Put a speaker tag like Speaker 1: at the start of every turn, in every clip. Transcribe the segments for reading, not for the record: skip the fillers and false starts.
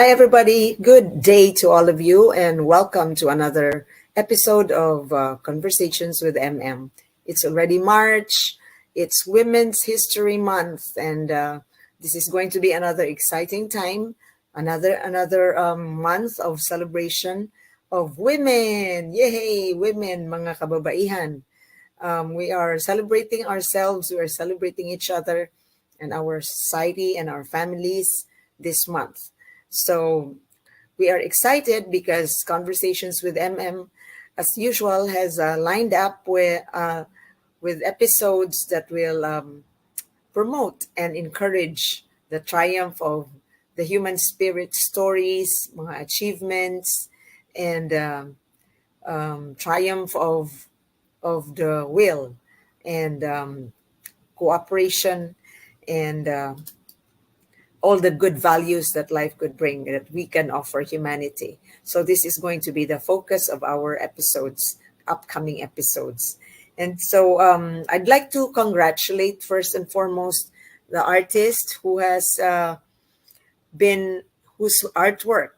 Speaker 1: Hi, everybody. Good day to all of you, and welcome to another episode of Conversations with MM. It's already March. It's Women's History Month, and this is going to be another exciting time, another month of celebration of women. Yay, women, mga kababaihan. We are celebrating ourselves. We are celebrating each other and our society and our families this month. So we are excited because Conversations with MM, as usual, has lined up with episodes that will promote and encourage the triumph of the human spirit stories, mga achievements, and triumph of the will and cooperation and all the good values that life could bring that we can offer humanity. So this is going to be the focus of our episodes, upcoming episodes. And so I'd like to congratulate first and foremost the artist who has whose artwork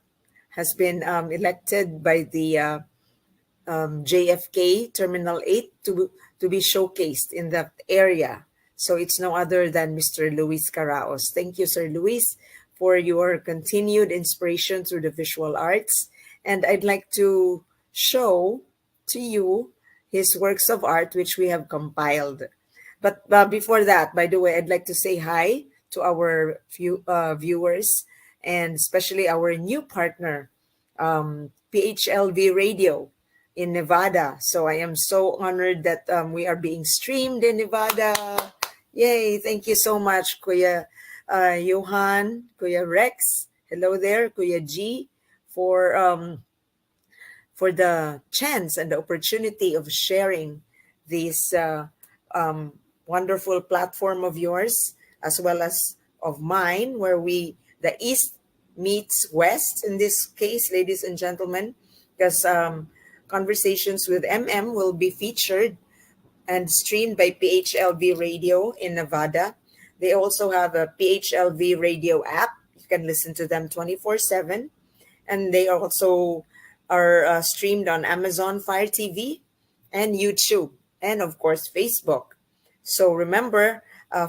Speaker 1: has been elected by the JFK Terminal 8 to be showcased in the area. So it's no other than Mr. Luis Caraos. Thank you, Sir Luis, for your continued inspiration through the visual arts. And I'd like to show to you his works of art, which we have compiled. But before that, by the way, I'd like to say hi to our viewers, and especially our new partner, PHLV Radio in Nevada. So I am so honored that we are being streamed in Nevada. Yay! Thank you so much, Kuya Johan, Kuya Rex. Hello there, Kuya G, for the chance and the opportunity of sharing this wonderful platform of yours, as well as of mine, where the East meets West in this case, ladies and gentlemen, because Conversations with MM will be featured and streamed by PHLV Radio in Nevada. They also have a PHLV Radio app. You can listen to them 24/7. And they also are streamed on Amazon Fire TV and YouTube, and of course, Facebook. So remember,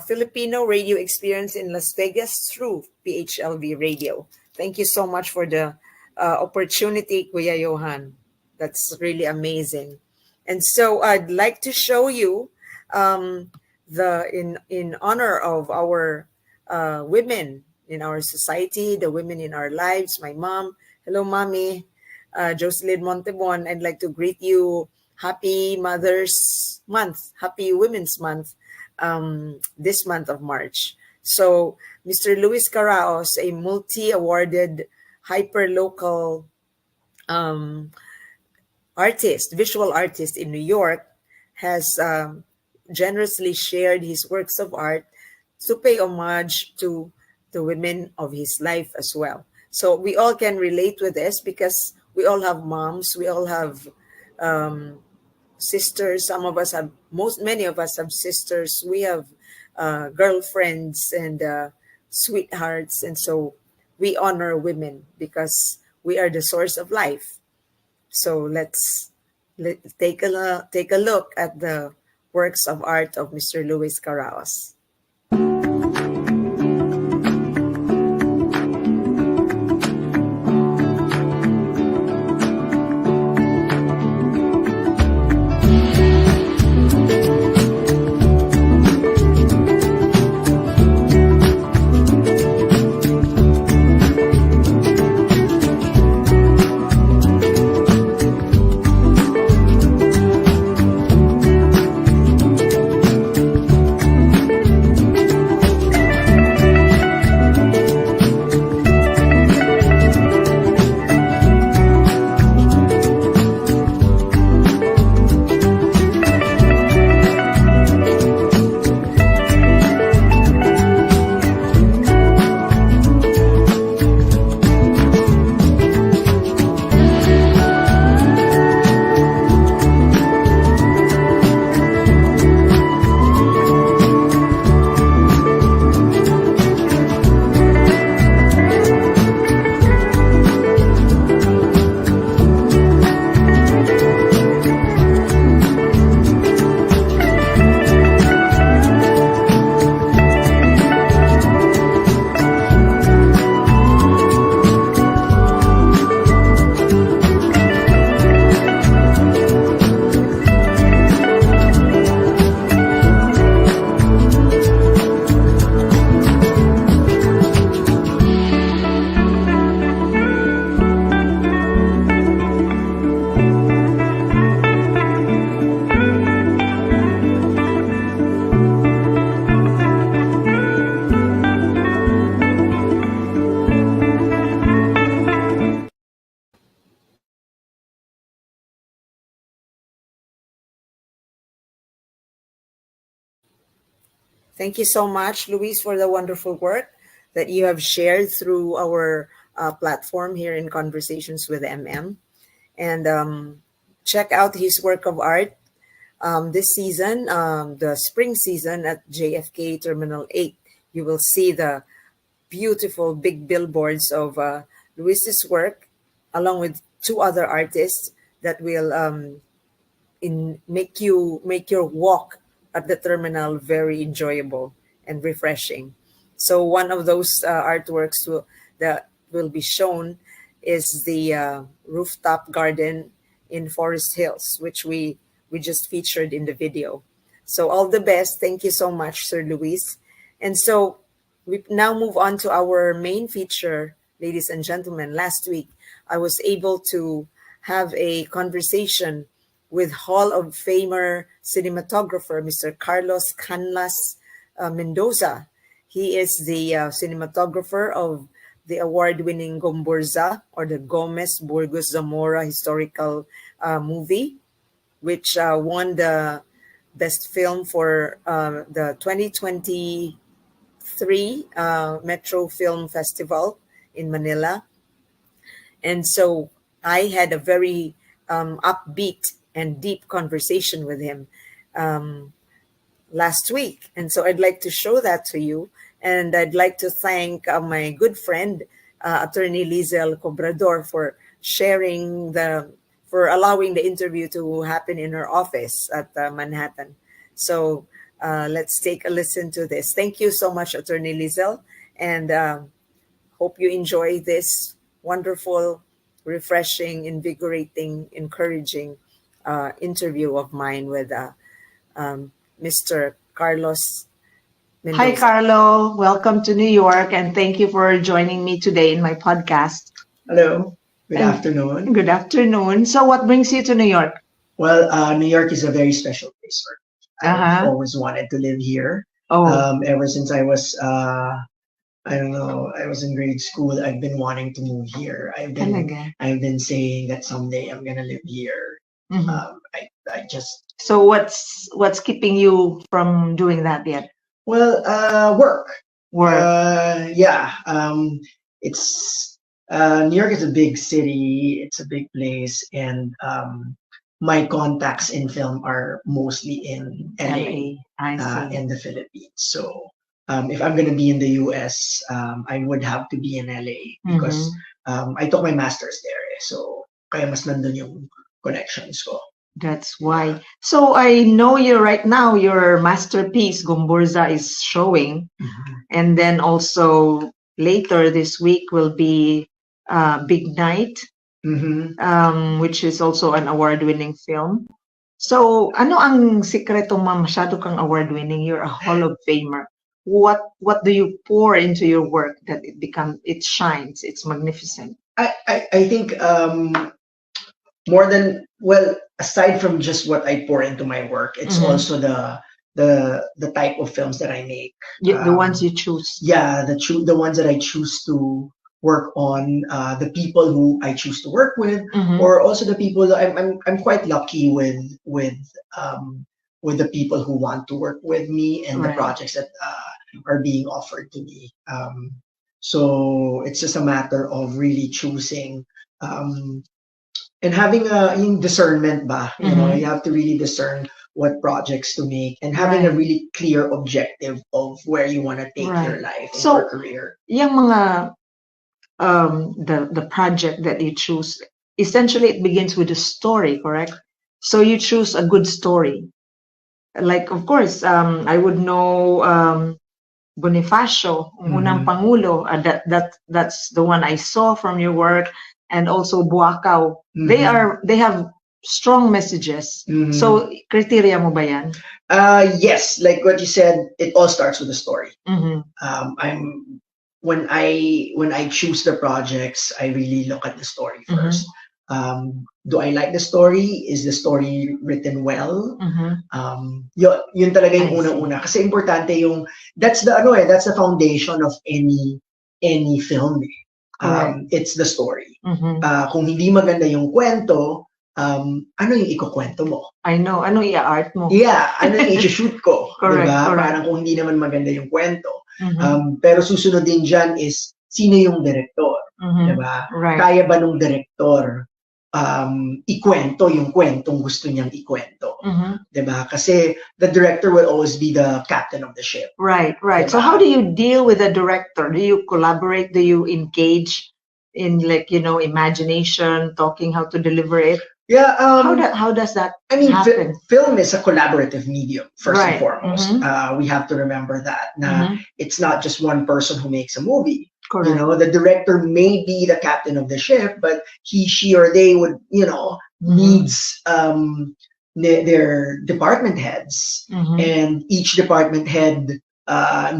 Speaker 1: Filipino radio experience in Las Vegas through PHLV Radio. Thank you so much for the opportunity, Kuya Johan. That's really amazing. And so I'd like to show you in honor of our women in our society, the women in our lives, my mom. Hello, Mommy. Jocelyn Montebon, I'd like to greet you. Happy Mother's Month, Happy Women's Month, this month of March. So Mr. Luis Caraos, a multi-awarded hyper-local visual artist in New York, has generously shared his works of art to pay homage to the women of his life as well. So we all can relate with this because we all have moms, we all have sisters. Many of us have sisters. We have girlfriends and sweethearts, and so we honor women because we are the source of life. So let's take a look at the works of art of Mr. Luis Caraos. Thank you so much, Luis, for the wonderful work that you have shared through our platform here in Conversations with MM. And check out his work of art this season, the spring season at JFK Terminal 8. You will see the beautiful big billboards of Luis's work, along with two other artists that will make your walk at the terminal very enjoyable and refreshing. So one of those artworks that will be shown is the rooftop garden in Forest Hills, which we just featured in the video. So all the best. Thank you so much, Sir Luis. And so we now move on to our main feature, ladies and gentlemen. Last week, I was able to have a conversation with Hall of Famer cinematographer Mr. Carlos Canlas Mendoza. He is the cinematographer of the award-winning GomBurZa, or the Gomez Burgos Zamora historical movie, which won the best film for the 2023 Metro Film Festival in Manila. And so I had a very upbeat and deep conversation with him last week. And so I'd like to show that to you. And I'd like to thank my good friend, Attorney Lizel Cobrador, for for allowing the interview to happen in her office at Manhattan. So let's take a listen to this. Thank you so much, Attorney Lizel. And hope you enjoy this wonderful, refreshing, invigorating, encouraging interview of mine with Mr. Carlos Mendoza.
Speaker 2: Hi, Carlo. Welcome to New York, and thank you for joining me today in my podcast.
Speaker 3: Hello. Good afternoon.
Speaker 2: Good afternoon. So what brings you to New York?
Speaker 3: Well, New York is a very special place for me. I've always wanted to live here. Ever since I was, I don't know, I was in grade school, I've been wanting to move here. I've been saying that someday I'm gonna live here. I just.
Speaker 2: So what's keeping you from doing that yet?
Speaker 3: Well, work.
Speaker 2: Work.
Speaker 3: Yeah. It's New York is a big city. It's a big place, and my contacts in film are mostly in LA, in the Philippines. So if I'm gonna be in the US, I would have to be in LA because I took my master's there. So kaya mas nandun yung connections ko.
Speaker 2: That's why. So I know right now your masterpiece, GomBurZa, is showing. And then also later this week will be Big Night, which is also an award-winning film. So ano ang sikreto mo masyado kang award-winning? You're a Hall of Famer. What do you pour into your work that it shines, it's magnificent?
Speaker 3: I think more than, well, aside from just what I pour into my work, it's also the type of films that I make.
Speaker 2: The ones you choose.
Speaker 3: Yeah, the ones that I choose to work on, the people who I choose to work with, or also the people that I'm quite lucky with the people who want to work with me and the projects that are being offered to me. So it's just a matter of really choosing and having yung discernment ba. You know, you have to really discern what projects to make and having a really clear objective of where you want to take your life and your career.
Speaker 2: Yung mga the project that you choose, essentially it begins with a story, correct? So you choose a good story. Like, of course, I would know Bonifacio, unang Pangulo. That's the one I saw from your work, and also Bwakaw. They have strong messages. So criteria mo ba yan?
Speaker 3: Yes, like what you said, it all starts with a story. When I choose the projects, I really look at the story first. Do I like the story? Is the story written well? Yun talaga yung unang-una. Kasi importante yung that's the foundation of any film. It's the story. Kung hindi maganda yung kwento, ano yung ikukwento mo?
Speaker 2: I know. Ano i-art mo?
Speaker 3: Yeah, ano yung i-shoot ko?
Speaker 2: Correct,
Speaker 3: Diba?
Speaker 2: correct.
Speaker 3: Parang kung hindi naman maganda yung kwento. Pero susunod din dyan is, sino yung director? Diba?
Speaker 2: Right.
Speaker 3: Kaya ba nung director ikwento yung kwentong gusto niyang ikwento? Diba? Kasi the director will always be the captain of the ship.
Speaker 2: Right, right.
Speaker 3: Diba?
Speaker 2: So how do you deal with a director? Do you collaborate? Do you engage in, like, you know, imagination, talking how to deliver it?
Speaker 3: Yeah.
Speaker 2: How does that
Speaker 3: I mean,
Speaker 2: happen?
Speaker 3: film is a collaborative medium, first and
Speaker 2: Right.
Speaker 3: foremost. We have to remember that. It's not just one person who makes a movie.
Speaker 2: Correct.
Speaker 3: You know, the director may be the captain of the ship, but he, she, or they would, you know, needs their department heads, and each department head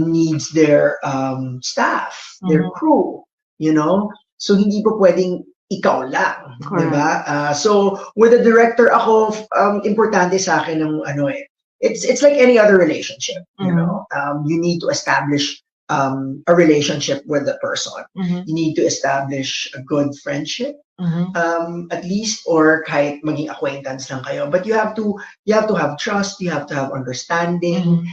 Speaker 3: needs their staff, their crew. You know, so hindi po pwedeng ikaw lang, diba? So with the director, ako importante sa akin ng ano eh. It's like any other relationship, you know. You need to establish a relationship with the person. You need to establish a good friendship, at least, or kahit maging acquaintance lang kayo. But you have to have trust. You have to have understanding.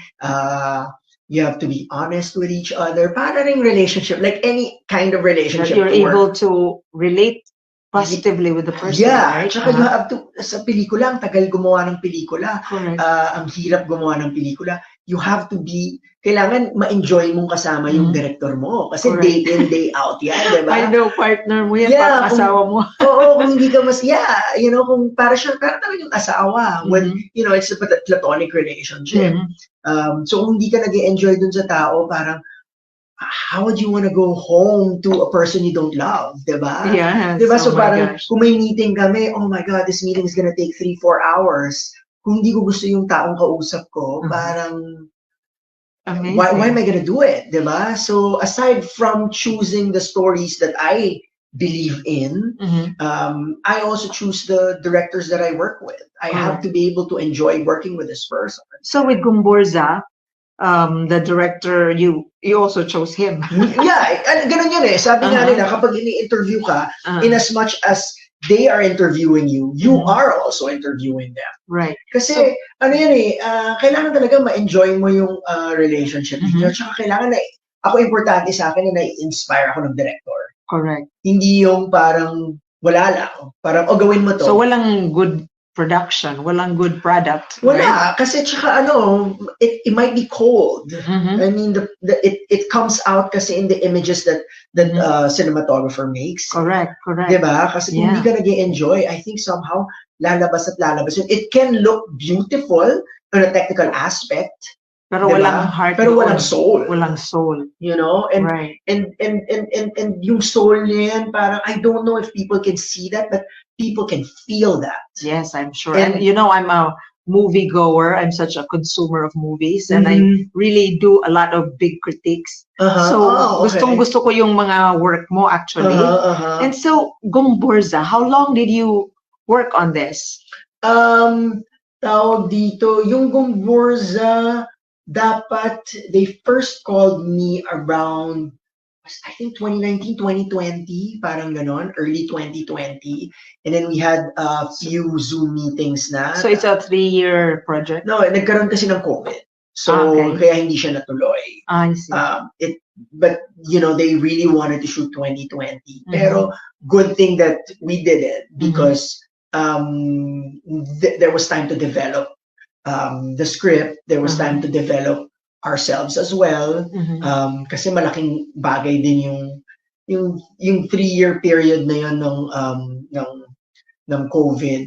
Speaker 3: You have to be honest with each other. Para ring relationship, like any kind of relationship,
Speaker 2: that you're able to relate positively with the person.
Speaker 3: Yeah,
Speaker 2: right?
Speaker 3: Tsaka you have to, sa pelikula, ang tagal gumawa ng pelikula.
Speaker 2: Correct.
Speaker 3: Ang hirap gumawa ng pelikula. You have to be, kailangan ma-enjoy mong kasama yung director mo. Kasi
Speaker 2: Correct.
Speaker 3: day in, day out yan, diba?
Speaker 2: I know, partner mo yan,
Speaker 3: Yeah,
Speaker 2: asawa mo.
Speaker 3: Oo, kung hindi ka mas, you know, kung para talagang asawa. When, you know, it's a platonic relationship. So kung hindi ka nag-enjoy dun sa tao, parang, how would you want to go home to a person you don't love, diba?
Speaker 2: Yes.
Speaker 3: Diba? So
Speaker 2: Oh my
Speaker 3: parang,
Speaker 2: gosh.
Speaker 3: kung may meeting kami, oh my God, this meeting is gonna take 3-4 hours. Kung hindi ko gusto yung taong kausap ko, parang, why am I gonna do it, diba? So aside from choosing the stories that I believe in, I also choose the directors that I work with. I have to be able to enjoy working with this person.
Speaker 2: So with GomBurZa, the director, you also chose him.
Speaker 3: Yeah, ganun yun eh. Sabi nga nila, kapag ini-interview ka, in as much as they are interviewing you, you are also interviewing them.
Speaker 2: Right.
Speaker 3: Kasi, ano yan eh, kailangan talaga ma-enjoy mo yung relationship niyo. Tsaka kailangan na, ako importante sa akin na na-inspire ako ng director.
Speaker 2: Correct.
Speaker 3: Hindi yung parang, wala lang. Parang, gawin mo to.
Speaker 2: So walang good production, walang good product.
Speaker 3: Wala,
Speaker 2: right?
Speaker 3: Kasi tsaka ano, it might be cold. I mean, it comes out kasi in the images that cinematographer makes.
Speaker 2: Correct.
Speaker 3: Diba? Kasi kung hindi ka nag-enjoy, I think somehow lalabas at lalabas yun. It can look beautiful on a technical aspect.
Speaker 2: Pero
Speaker 3: diba?
Speaker 2: walang heart.
Speaker 3: Pero walang soul.
Speaker 2: Walang soul.
Speaker 3: You know? And, and yung soul niya yan, parang, I don't know if people can see that, but people can feel that.
Speaker 2: Yes, I'm sure. And you know, I'm a movie goer. I'm such a consumer of movies, and I really do a lot of big critiques. So gusto ko yung mga work mo actually. And so GomBurZa, how long did you work on this?
Speaker 3: Tawag dito, yung GomBurZa, dapat they first called me around, I think 2019, 2020, parang ganon, early 2020. And then we had a few Zoom meetings na.
Speaker 2: So it's a 3-year project?
Speaker 3: No, nagkaroon kasi ng COVID. So kaya hindi siya natuloy.
Speaker 2: I see.
Speaker 3: But you know, they really wanted to shoot 2020. Pero good thing that we did it because there was time to develop the script. There was time to develop ourselves as well. Kasi malaking bagay din yung 3-year period na yun ng COVID.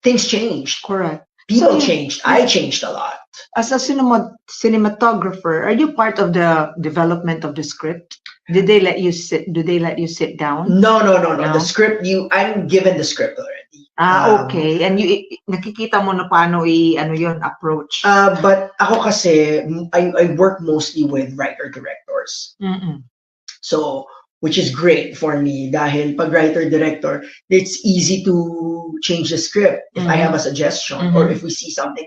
Speaker 3: Things changed.
Speaker 2: Correct.
Speaker 3: People changed. I changed a lot.
Speaker 2: As a cinematographer, are you part of the development of the script? Did they let you sit? Do they let you sit down?
Speaker 3: No. The script, I'm given the script already.
Speaker 2: Okay. And you nakikita mo na paano approach.
Speaker 3: But ako kasi, I work mostly with writer-directors. So, which is great for me dahil pag writer-director, it's easy to change the script if I have a suggestion or if we see something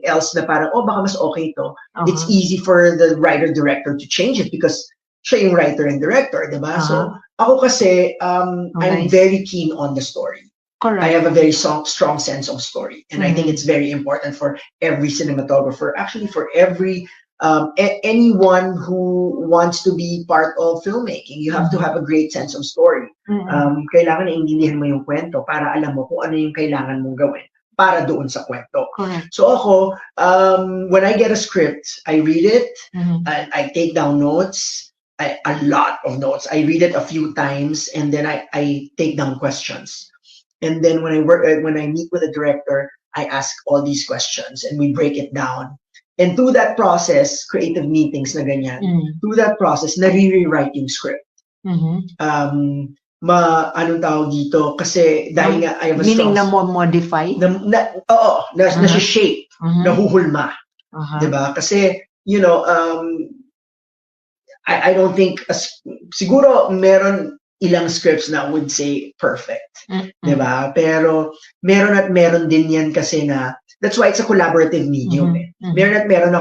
Speaker 3: else na parang, baka mas okay to. It's easy for the writer-director to change it because siya yung writer and director, diba? So, Ako kasi, I'm
Speaker 2: nice.
Speaker 3: very keen on the story.
Speaker 2: Correct.
Speaker 3: I have a very strong sense of story. And I think it's very important for every cinematographer, actually for every anyone who wants to be part of filmmaking. You have to have a great sense of story. Kailangan iintindihan mo yung kwento para alam mo kung ano yung kailangan mong gawin para doon sa kwento.
Speaker 2: Correct.
Speaker 3: So ako, when I get a script, I read it, I take down notes, a lot of notes. I read it a few times, and then I take down questions. And then when I meet with a director, I ask all these questions, and we break it down. And through that process, creative meetings na ganyan, through that process, nare-rewrite yung script. Anong tawag dito? Kasi dahil nga I have a strong...
Speaker 2: Meaning na modify?
Speaker 3: Nasi-shape, nahuhulma. Diba? Kasi, you know, I don't think, siguro meron ilang scripts na would say perfect. Diba? Pero meron din yan kasi na, that's why it's a collaborative medium. Meron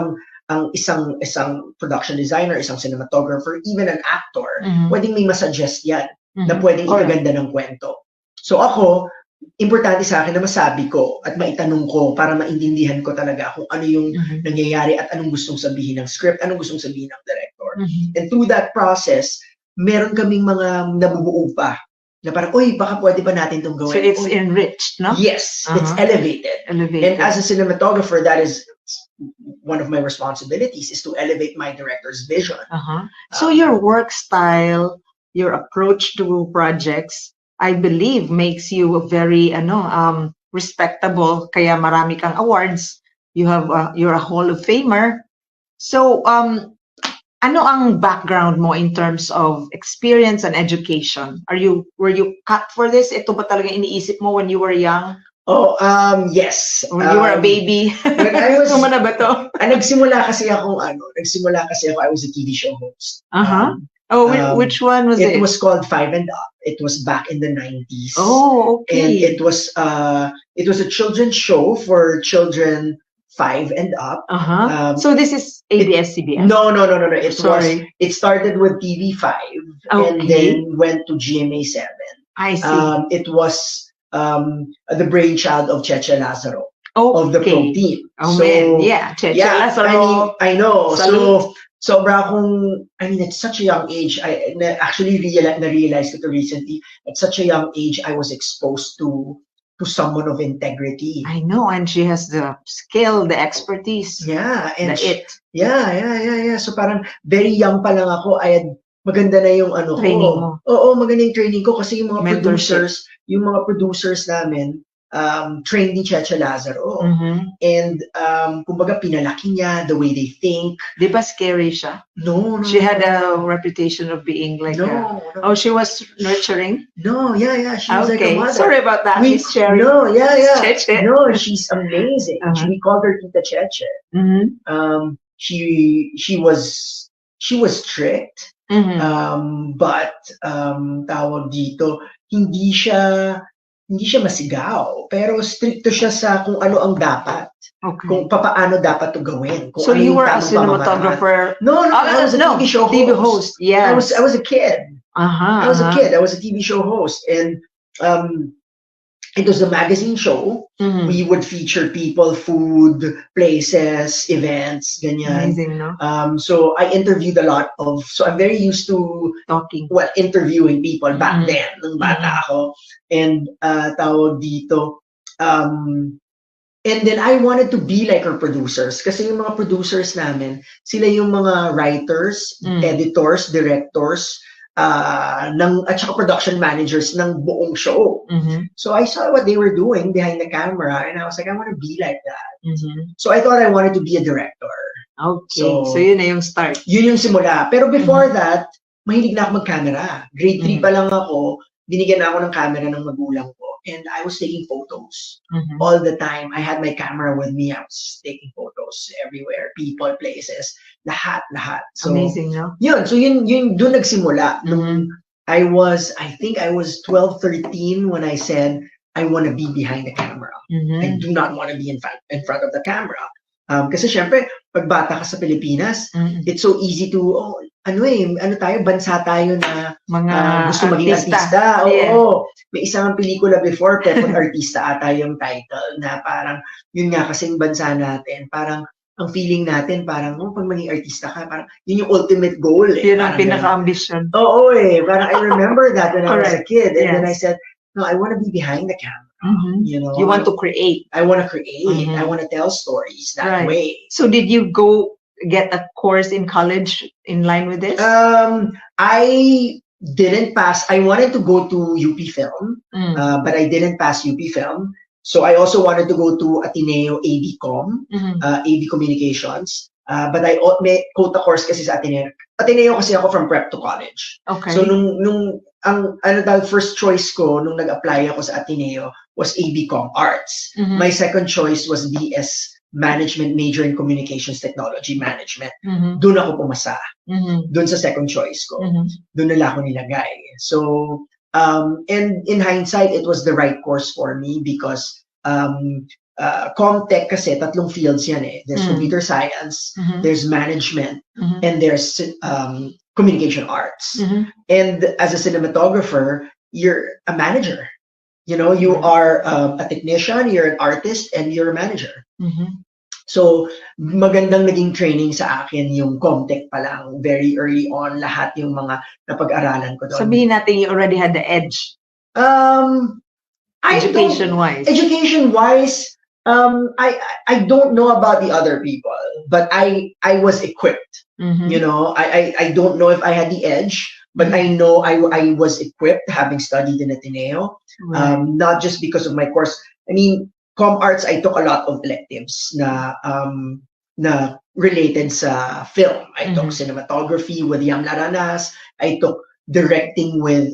Speaker 3: ang isang production designer, isang cinematographer, even an actor, pwedeng may masuggest yan na pwedeng ikaganda ng kwento. So ako, importante sa akin na masabi ko at maitanong ko para maintindihan ko talaga kung ano yung nangyayari at anong gustong sabihin ng script, anong gustong sabihin ng director. And through that process, meron kaming mga nabubuo pa na parang, baka pwede pa natin itong gawin.
Speaker 2: So it's enriched, no?
Speaker 3: Yes, it's elevated. And as a cinematographer, that is one of my responsibilities, is to elevate my director's vision.
Speaker 2: So your work style, your approach to projects, I believe makes you very respectable. Kaya marami kang awards. You're a Hall of Famer. So ano ang background mo in terms of experience and education? Were you cut for this? Ito ba talaga iniisip mo when you were young?
Speaker 3: Yes.
Speaker 2: When you were a baby?
Speaker 3: When I was,
Speaker 2: na ba to?
Speaker 3: nagsimula kasi ako, I was a TV show host.
Speaker 2: Which one was it?
Speaker 3: It was called Five and Up. It was back in the 90s.
Speaker 2: Oh, okay.
Speaker 3: And it was a children's show for children 5 and up.
Speaker 2: So this is ABS-CBN?
Speaker 3: No. It started with TV5 and then went to GMA7.
Speaker 2: I see.
Speaker 3: It was the brainchild of Cheche Lazaro of the pro team.
Speaker 2: Cheche Lazaro.
Speaker 3: I know.
Speaker 2: Salute.
Speaker 3: Sobra akong, at such a young age, I actually realized it recently. At such a young age, I was exposed to someone of integrity.
Speaker 2: I know, and she has the skill, the expertise.
Speaker 3: Yeah, and
Speaker 2: Yeah.
Speaker 3: So parang very young pa lang ako, I had maganda na yung
Speaker 2: training mo.
Speaker 3: Oo, maganda yung training ko kasi yung mga
Speaker 2: Mentorship.
Speaker 3: producers namin, trained ni Cheche Lazaro. And kumbaga pinalaki niya the way they think.
Speaker 2: Di ba scary siya?
Speaker 3: No.
Speaker 2: She had a reputation of being like
Speaker 3: no.
Speaker 2: Oh, she was nurturing?
Speaker 3: No, yeah. She was like a mother.
Speaker 2: Sorry about that, Miss Cherry.
Speaker 3: No, yeah.
Speaker 2: Cheche.
Speaker 3: No, she's amazing. We called her Tita Cheche. She was strict. But tawag dito, hindi siya masigaw, pero stricto siya sa kung ano ang dapat.
Speaker 2: Okay.
Speaker 3: Kung paano dapat to gawin.
Speaker 2: So you were a cinematographer?
Speaker 3: No, I was a TV show host.
Speaker 2: TV host, yes.
Speaker 3: I was a kid. I was a kid. I was a TV show host. And it was a magazine show. We would feature people, food, places, events, ganyan.
Speaker 2: Amazing, no?
Speaker 3: So I interviewed a lot so I'm very used to
Speaker 2: talking.
Speaker 3: Well, interviewing people back then, nung bata ako. And tawag dito, and then I wanted to be like our producers. Kasi yung mga producers namin, sila yung mga writers, editors, directors, at saka production managers ng buong show. So I saw what they were doing behind the camera and I was like, I want to be like that. So I thought I wanted to be a director.
Speaker 2: Okay, so yun na yung start.
Speaker 3: Yun yung simula. Pero before that, mahilig na ako mag-camera. Grade 3 pa lang ako, binigyan na ako ng camera ng magulang ko. And I was taking photos all the time. I had my camera with me. I was taking photos everywhere, people, places, lahat. So,
Speaker 2: amazing, no?
Speaker 3: Yun, so yun doon nagsimula. I think I was 12, 13 when I said, I want to be behind the camera. I do not want to be in front of the camera. Kasi syempre, pag bata ka sa Pilipinas, it's so easy to, ano tayo, bansa tayo na
Speaker 2: Mga
Speaker 3: gusto maging artista.
Speaker 2: Yes.
Speaker 3: Oo. May isang pelikula before, Pepot Artista ata yung title, na parang, yun nga, kasing bansa natin, parang, ang feeling natin, parang, pag maging artista ka, parang, yun yung ultimate goal eh.
Speaker 2: Yun ang pinaka-ambition.
Speaker 3: Oo eh. Parang, I remember that when I was a kid. And
Speaker 2: Yes.
Speaker 3: then I said, no, I want to be behind the camera. You know?
Speaker 2: You want to create.
Speaker 3: I want to create. I want to tell stories that way.
Speaker 2: So did you go get a course in college in line with this?
Speaker 3: I didn't pass. I wanted to go to UP Film, but I didn't pass UP Film. So I also wanted to go to Ateneo ABCom, AV Communications. But I may quote the course kasi sa Ateneo. Ateneo kasi ako from prep to college.
Speaker 2: Okay.
Speaker 3: So ang first choice ko nung nag-apply ako sa Ateneo was ABCom Arts. My second choice was BS Management, major in Communications Technology Management. Doon ako pumasa. Doon sa second choice ko. Doon nila ako nilagay. So, and in hindsight, it was the right course for me because Comtech kasi tatlong fields yan eh. There's computer science, there's management, and there's communication arts. And as a cinematographer, you're a manager. You know, you are a technician, you're an artist, and you're a manager. So, magandang naging training sa akin yung Comtech pa lang. Very early on, lahat yung mga napag-aralan ko doon.
Speaker 2: Sabihin natin you already had the edge. Education-wise.
Speaker 3: Education-wise, I don't know about the other people, but I was equipped. You know, I don't know if I had the edge, but I know I was equipped having studied in Ateneo. Not just because of my course. I mean, Com Arts, I took a lot of electives na related sa film. I took cinematography with Yam Laranas. I took directing with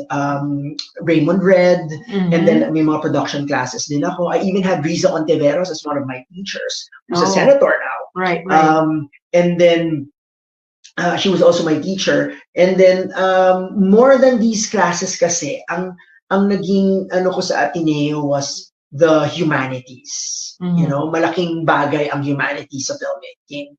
Speaker 3: Raymond Red. And then may mga production classes din ako. I even had Riza Ontiveros as one of my teachers, who's a senator now.
Speaker 2: Right.
Speaker 3: And then she was also my teacher. And then more than these classes kasi, ang naging ano ko sa Ateneo was the humanities. You know, malaking bagay ang humanities sa filmmaking.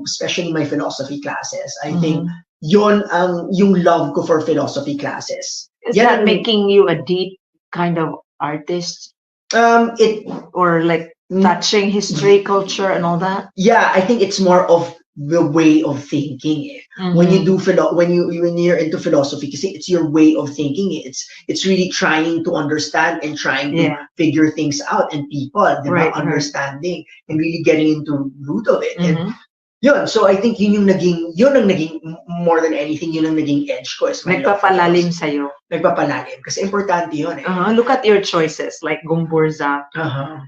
Speaker 3: Especially my philosophy classes. I think yon ang yung love ko for philosophy classes.
Speaker 2: Is that making you a deep kind of artist? Or like touching history, culture, and all that?
Speaker 3: Yeah, I think it's more of the way of thinking. When you do when you're into philosophy, kasi it's your way of thinking. It's really trying to understand and trying to figure things out, and people, understanding and really getting into the root of it. And yun, so I think yun ang naging more than anything, yun ang naging edge ko.
Speaker 2: Nagpapalalim sa'yo.
Speaker 3: Nagpapalalim. Kasi importante yun eh.
Speaker 2: Look at your choices, like GomBurZa.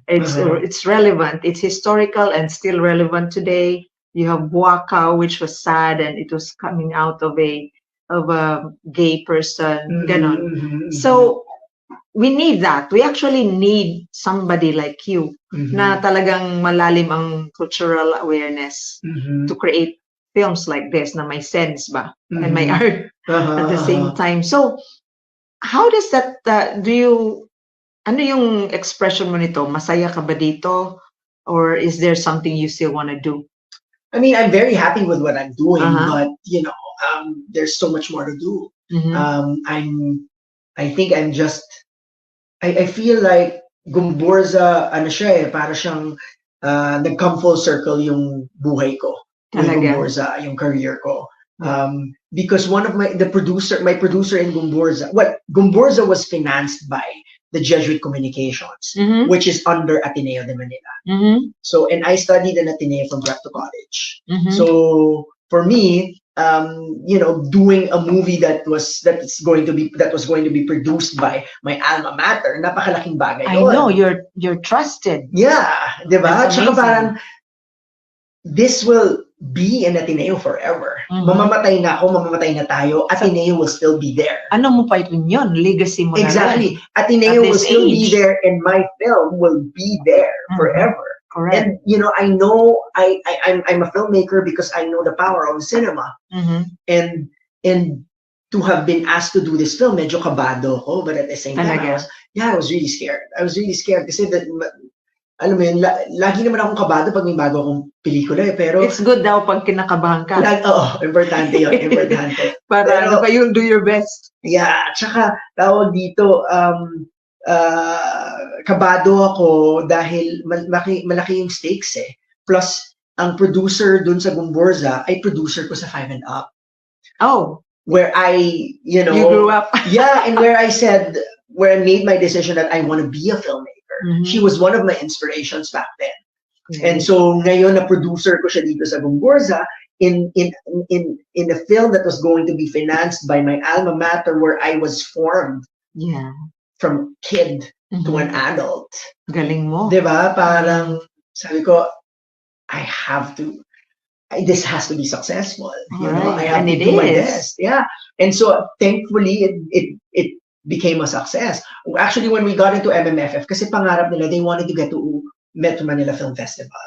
Speaker 2: It's relevant. It's historical and still relevant today. You have Bwakaw, which was sad, and it was coming out of a gay person. Ganon. So we need that. We actually need somebody like you na talagang malalim ang cultural awareness to create films like this na may sense ba and may art at the same time. So how does that ano yung expression mo nito? Masaya ka ba dito? Or is there something you still want to do?
Speaker 3: I mean, I'm very happy with what I'm doing, but you know, there's so much more to do. I feel like GomBurZa, ano siya eh, para siyang nag-come full circle yung buhay ko with GomBurZa, yung career ko. Because one of my producer in GomBurZa, GomBurZa was financed by the Jesuit Communications, which is under Ateneo de Manila. So, and I studied in Ateneo from prep to college. So, for me, you know, doing a movie that was going to be produced by my alma mater, napakalaking bagay
Speaker 2: I know, you're trusted.
Speaker 3: Yeah, diba? Tsaka parang, this will be in Ateneo forever. Mamamatay na ako, mamamatay na tayo, Ateneo will still be there.
Speaker 2: Ano mo pa rin yun? Legacy mo
Speaker 3: exactly. Ateneo will still be there, and my film will be there forever. Correct. And you know I'm a filmmaker because I know the power of cinema. And to have been asked to do this film, medyo kabado ako, but at the same time, I was really scared. I was really scared kasi alam mo yun, lagi naman akong kabado pag may bago akong pelikula eh. Pero,
Speaker 2: It's good daw pag kinakabahan ka.
Speaker 3: importante yun, importante.
Speaker 2: Para
Speaker 3: Pero,
Speaker 2: you'll do your best.
Speaker 3: Yeah, tsaka tawag dito, kabado ako dahil malaki yung stakes eh. Plus, ang producer dun sa GomBurZa ay producer ko sa 5 and Up.
Speaker 2: Oh.
Speaker 3: Where you
Speaker 2: grew up.
Speaker 3: Yeah, and where I made my decision that I want to be a filmmaker. She was one of my inspirations back then. And so ngayon na producer ko siya dito sa GomBurZa in a film that was going to be financed by my alma mater where I was formed.
Speaker 2: Yeah.
Speaker 3: From kid to an adult.
Speaker 2: Galing mo.
Speaker 3: 'Di ba? Parang sabi ko, this has to be successful. You know, I have to do my best. Yeah. And so thankfully it became a success. Actually, when we got into MMFF, kasi pangarap nila, they wanted to get to Metro Manila Film Festival.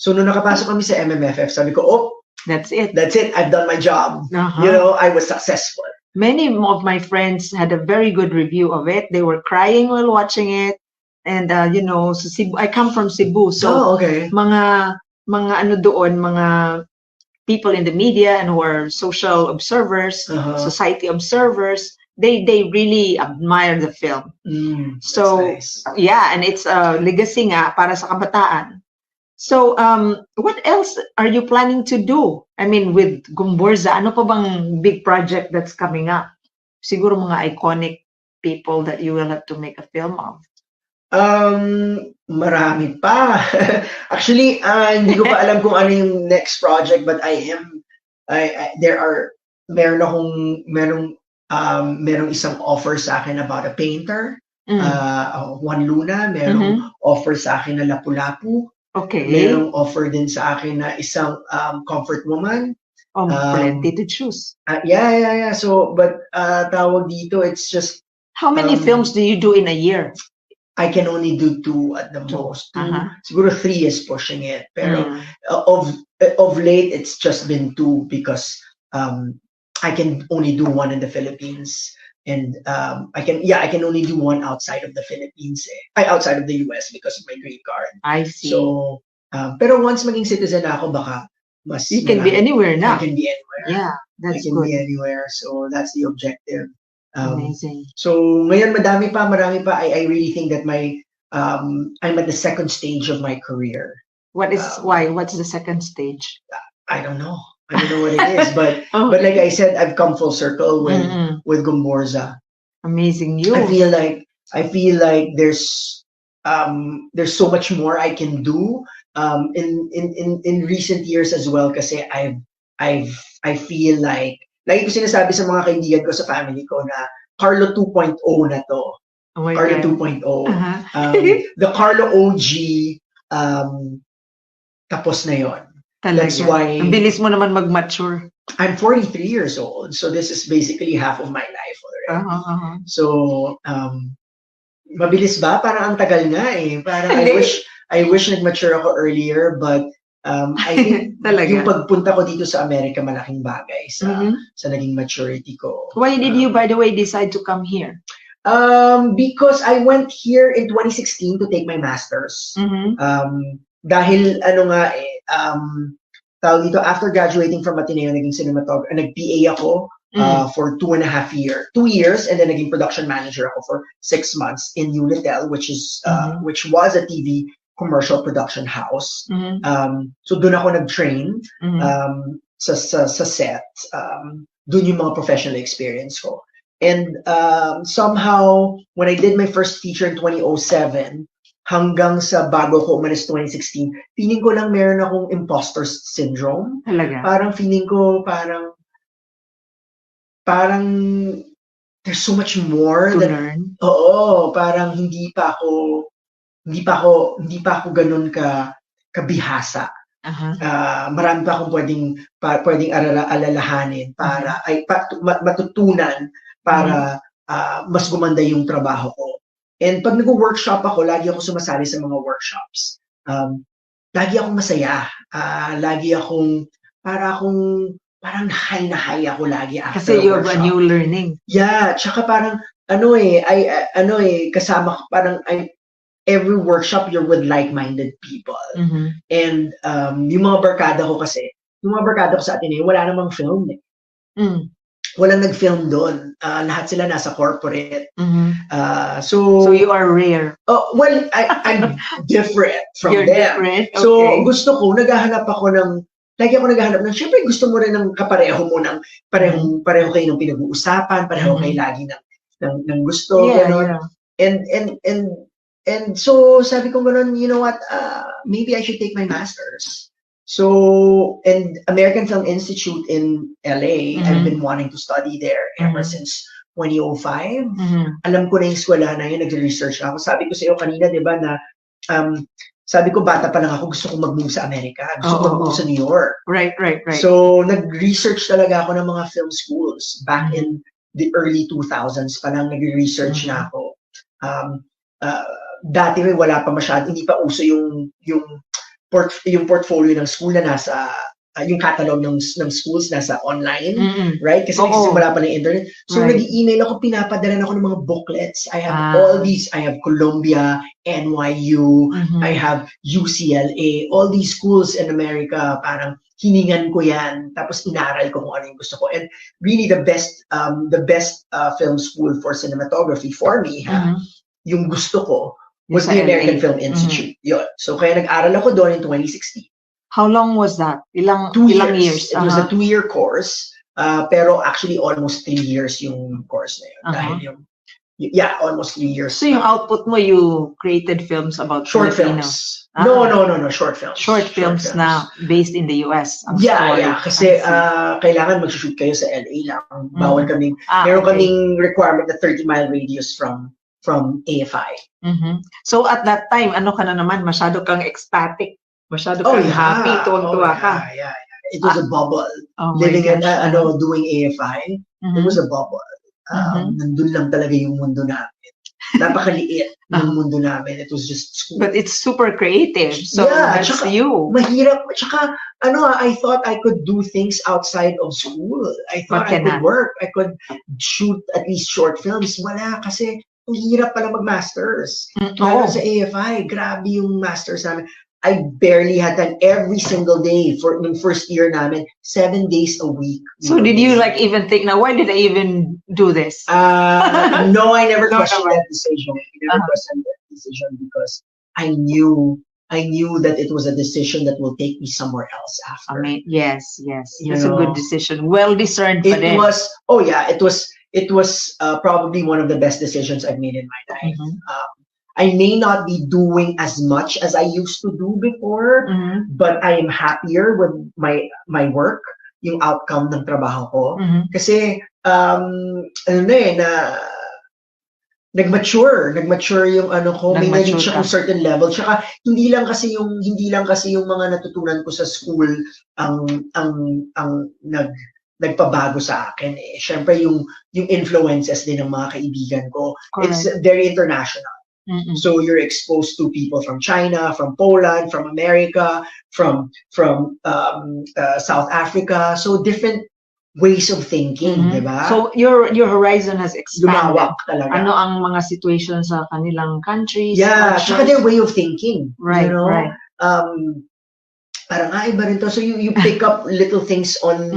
Speaker 3: So nung nakapasok kami sa MMFF, sabi ko,
Speaker 2: that's it.
Speaker 3: I've done my job. You know, I was successful.
Speaker 2: Many of my friends had a very good review of it. They were crying while watching it. And you know, so I come from Cebu, so mga ano doon, mga people in the media and who are social observers, society observers, they really admire the film. So nice. Yeah, and it's a legacy nga para sa kabataan. So what else are you planning to do? I mean, with GomBurZa, ano pa bang big project that's coming up? Siguro mga iconic people that you will have to make a film of.
Speaker 3: Marami pa. Actually, hindi ko pa alam kung ano yung next project, but merong isang offer sa akin about a painter, Juan Luna, merong offer sa akin na Lapu-Lapu.
Speaker 2: Okay.
Speaker 3: Merong offer din sa akin na isang comfort woman.
Speaker 2: Plenty to choose.
Speaker 3: Yeah. So, but tawag dito, it's just...
Speaker 2: How many films do you do in a year?
Speaker 3: I can only do 2 at the most. Siguro 3 is pushing it. Pero of late, it's just been 2 because I can only do 1 in the Philippines. And I can only do 1 outside of the Philippines. Outside of the US because of my green card.
Speaker 2: I see.
Speaker 3: So, pero once maging citizen ako, baka mas...
Speaker 2: You can be anywhere now.
Speaker 3: I can be anywhere.
Speaker 2: Yeah, that's good.
Speaker 3: I can be anywhere. So, that's the objective.
Speaker 2: Amazing.
Speaker 3: So ngayon marami pa. I really think that I'm at the second stage of my career.
Speaker 2: Why? What's the second stage?
Speaker 3: I don't know. I don't know what it is, but but like I said, I've come full circle with GomBurZa.
Speaker 2: Amazing you.
Speaker 3: I feel like there's so much more I can do in recent years as well. Kasi I feel like ko sinasabi sa mga kaibigan ko sa family ko na Carlo 2.0 na to.
Speaker 2: Oh my
Speaker 3: Carlo
Speaker 2: God.
Speaker 3: 2.0. The Carlo OG, tapos na yon. That's why...
Speaker 2: Ang bilis mo naman mag-mature.
Speaker 3: I'm 43 years old, so this is basically half of my life already. So, mabilis ba? Parang ang tagal nga eh. Parang I wish nag-mature ako earlier, but I think yung pagpunta ko dito sa Amerika malaking bagay sa naging maturity ko.
Speaker 2: Why did you, by the way, decide to come here?
Speaker 3: Because I went here in 2016 to take my master's. Dahil tawag dito, after graduating from Ateneo, naging cinematographer, nag-PA ako for 2.5 years. 2 years, and then naging production manager ako for 6 months in Unitel, which was a TV commercial production house. So doon ako nag-train sa set. Doon yung mga professional experience ko. And somehow, when I did my first feature in 2007, hanggang sa bago ko umalis 2016, feeling ko lang meron akong imposter syndrome.
Speaker 2: Talaga?
Speaker 3: Parang feeling ko, parang there's so much more
Speaker 2: to learn.
Speaker 3: Oo, parang hindi pa ako ganun kabihasa. Marami pa akong pwedeng alalahanin para matutunan para mas gumanda yung trabaho ko. And pag nag-workshop ako, lagi ako sumasali sa mga workshops. Lagi akong masaya. Lagi akong parang high na high ako lagi after
Speaker 2: Kasi you have a new learning.
Speaker 3: Yeah, tsaka parang kasama parang every workshop you're with like-minded people. And yung mga barkada ko kasi, yung mga barkada ko sa Ateneo, wala namang film eh. Walang nag-film doon. Lahat sila nasa corporate.
Speaker 2: So you are rare.
Speaker 3: Well, I'm different from
Speaker 2: You're
Speaker 3: them.
Speaker 2: different? Okay.
Speaker 3: So gusto ko, naghahanap ako ng, lagi ako naghahanap ng, syempre gusto mo rin ng kapareho mo ng, pareho kayo ng pinag-uusapan, pareho kayo lagi ng gusto, gano'n. And so sabi ko gano'n, you know what, maybe I should take my master's. So, and American Film Institute in LA, I've been wanting to study there ever since 2005. Alam ko na yung eskwela na yun, nag-research ako. Sabi ko sa iyo kanina, di ba, na sabi ko, bata pa lang ako, gusto ko mag-move sa Amerika. Gusto ko mag-move sa New York.
Speaker 2: Right.
Speaker 3: So, nag-research talaga ako ng mga film schools. Back in the early 2000s pa lang, nag-research na ako. Dati wala pa masyado, hindi pa uso yung portfolio ng school na nasa yung catalog ng schools nasa online, right? Kasi nagsisimula pa ng internet. So nag-email ako, pinapadala ako ng mga booklets. I have all these. I have Columbia, NYU, I have UCLA, all these schools in America. Parang hiningan ko yan. Tapos inaral ko kung ano yung gusto ko. And really the best film school for cinematography for me, yung gusto ko, was the American Film Institute. Yun. So kaya nag-aral ako doon in 2016.
Speaker 2: How long was that? Ilang years?
Speaker 3: It was a 2-year course. Pero actually almost 3 years yung course na yun. Dahil almost 3 years.
Speaker 2: So yung output mo, you created films about
Speaker 3: short
Speaker 2: Filipinos.
Speaker 3: films. No, short films.
Speaker 2: Short films na based in the US.
Speaker 3: Yeah. Kasi kailangan mag-shoot kayo sa LA lang. Bawal kaming, meron kaming requirement na 30-mile radius from AFI.
Speaker 2: So at that time, ano ka na naman? Masyado kang ecstatic. Masyado kang happy. Tuwang-tuwa ka.
Speaker 3: Yeah. It was a bubble. Living in, doing AFI, it was a bubble. Nandun lang talaga yung mundo namin. Napakaliit yung mundo namin. It was just school.
Speaker 2: But it's super creative. So that's
Speaker 3: tsaka,
Speaker 2: you.
Speaker 3: Mahirap. Tsaka, I thought I could do things outside of school. I thought I could work. I could shoot at least short films. Wala, kasi ang hirap pala mag-masters. Lalo sa AFI, grabe yung masters namin. I barely had time every single day for the first year namin, 7 days a week.
Speaker 2: So did you even think, now why did I even do this?
Speaker 3: No, I never questioned that decision. I never questioned that decision because I knew that it was a decision that will take me somewhere else after.
Speaker 2: Yes. That's a good decision. Well discerned.
Speaker 3: It was probably one of the best decisions I've made in my life. I may not be doing as much as I used to do before, but I am happier with my work, yung outcome ng trabaho ko. Kasi, nag-mature yung ko, may na-reach akong certain level. Tsaka, hindi lang kasi yung mga natutunan ko sa school ang nagpabago sa akin eh. Syempre yung influences din ng mga kaibigan ko. Correct. It's very international. So you're exposed to people from China, from Poland, from America, from South Africa. So different ways of thinking, diba?
Speaker 2: So your horizon has expanded.
Speaker 3: Lumawak talaga.
Speaker 2: Ano ang mga situations sa kanilang countries?
Speaker 3: Yeah, tsaka their way of thinking.
Speaker 2: Right,
Speaker 3: you know?
Speaker 2: right.
Speaker 3: Parang iba rin to. So you pick up little things on,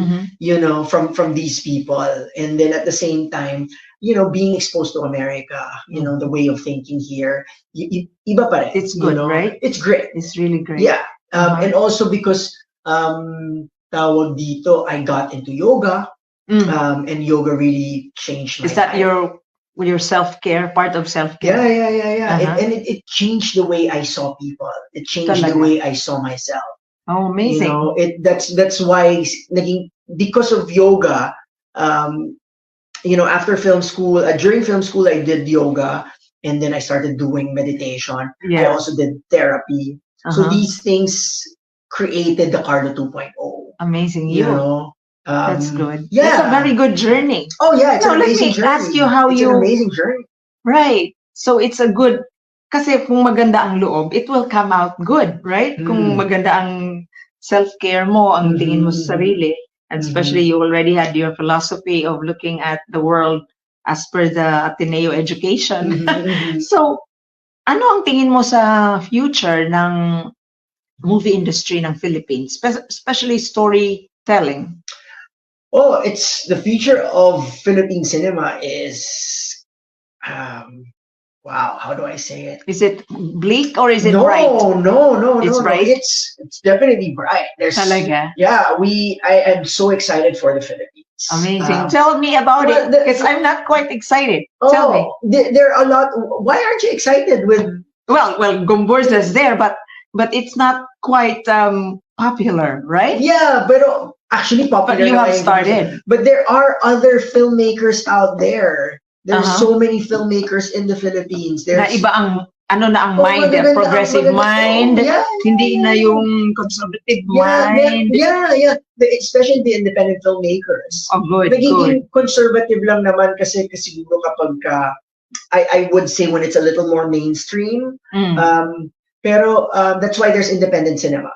Speaker 3: from these people. And then at the same time, being exposed to America, the way of thinking here, iba pa rin.
Speaker 2: It's good, right?
Speaker 3: It's great.
Speaker 2: It's really great.
Speaker 3: Yeah. And also because, tawag dito, I got into yoga, and yoga really changed my life.
Speaker 2: Is that your self-care, part of self-care?
Speaker 3: Yeah. And it changed the way I saw people. It changed the way I saw myself.
Speaker 2: Oh, amazing.
Speaker 3: That's why, because of yoga, after film school, during film school, I did yoga, and then I started doing meditation. I also did therapy. So these things created the Carlo 2.0.
Speaker 2: Amazing. That's good.
Speaker 3: Yeah.
Speaker 2: That's a very good journey.
Speaker 3: Oh, yeah. It's an amazing journey.
Speaker 2: Ask you how
Speaker 3: it's an amazing journey.
Speaker 2: Right. So it's a good, kasi kung maganda ang loob, it will come out good, right? Kung maganda ang self-care mo, ang tingin mo sa sarili, and especially you already had your philosophy of looking at the world as per the Ateneo education. So Ano ang tingin mo sa future ng movie industry ng Philippines, especially storytelling?
Speaker 3: Oh, it's the future of Philippine cinema is wow, how do I say it?
Speaker 2: Is it bleak or is it
Speaker 3: No,
Speaker 2: bright?
Speaker 3: no.
Speaker 2: It's bright?
Speaker 3: It's definitely bright.
Speaker 2: Talaga?
Speaker 3: Yeah, I am so excited for the Philippines.
Speaker 2: Amazing. Tell me about it, because I'm not quite excited. Tell me.
Speaker 3: There are a lot. Why aren't you excited with?
Speaker 2: Well, GomBurZa's there, but it's not quite popular, right?
Speaker 3: Yeah, but actually popular.
Speaker 2: But you have
Speaker 3: naman yung-
Speaker 2: started.
Speaker 3: But there are other filmmakers out there. There's
Speaker 2: Uh-huh.
Speaker 3: so many filmmakers in the Philippines.
Speaker 2: Na
Speaker 3: There's
Speaker 2: iba ang mind,
Speaker 3: magaganda-
Speaker 2: progressive
Speaker 3: magaganda-
Speaker 2: mind,
Speaker 3: yeah.
Speaker 2: hindi na yung conservative mind.
Speaker 3: Yeah. Especially the independent filmmakers.
Speaker 2: Oh, good.
Speaker 3: Nagiging conservative lang naman kasi siguro kapag I would say when it's a little more mainstream. Pero that's why there's independent cinema.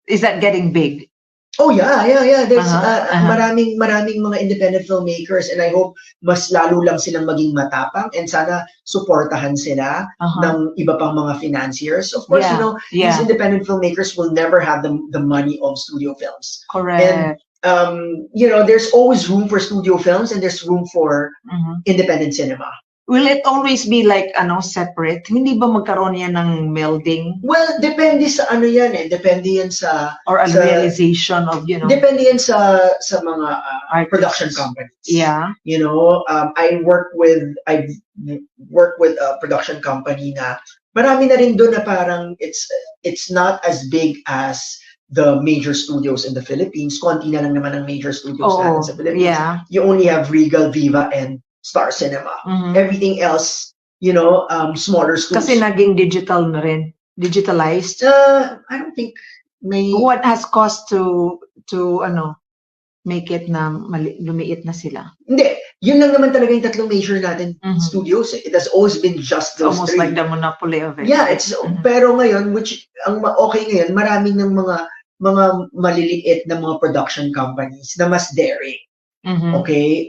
Speaker 2: Is that getting big?
Speaker 3: Oh yeah. There's
Speaker 2: Uh-huh.
Speaker 3: maraming mga independent filmmakers, and I hope mas lalo lang silang maging matapang, and sana suportahan sila ng iba pang mga financiers. Of course, these independent filmmakers will never have the money of studio films.
Speaker 2: Correct.
Speaker 3: And there's always room for studio films, and there's room for independent cinema.
Speaker 2: Will it always be like separate? Hindi ba magkaroon yan ng melding?
Speaker 3: Well, depende sa yan eh. Depende yan sa
Speaker 2: or a realization of
Speaker 3: Depende yan sa mga production companies.
Speaker 2: Yeah.
Speaker 3: I've worked with a production company na marami na rin doon na parang it's not as big as the major studios in the Philippines. Konti na lang naman ang major studios natin sa Philippines.
Speaker 2: Yeah.
Speaker 3: You only have Regal, Viva, and Star Cinema. Everything else, smaller studios.
Speaker 2: Kasi naging digital na rin. Digitalized.
Speaker 3: I don't think may...
Speaker 2: What has caused to make it na lumiit na sila?
Speaker 3: Hindi. Yun lang naman talaga yung tatlong major natin studios. It has always been just those
Speaker 2: almost
Speaker 3: three.
Speaker 2: Like the monopoly of it.
Speaker 3: Yeah, it's pero ngayon, which ang okay ngayon, maraming ng mga maliliit na mga production companies na mas daring. Okay,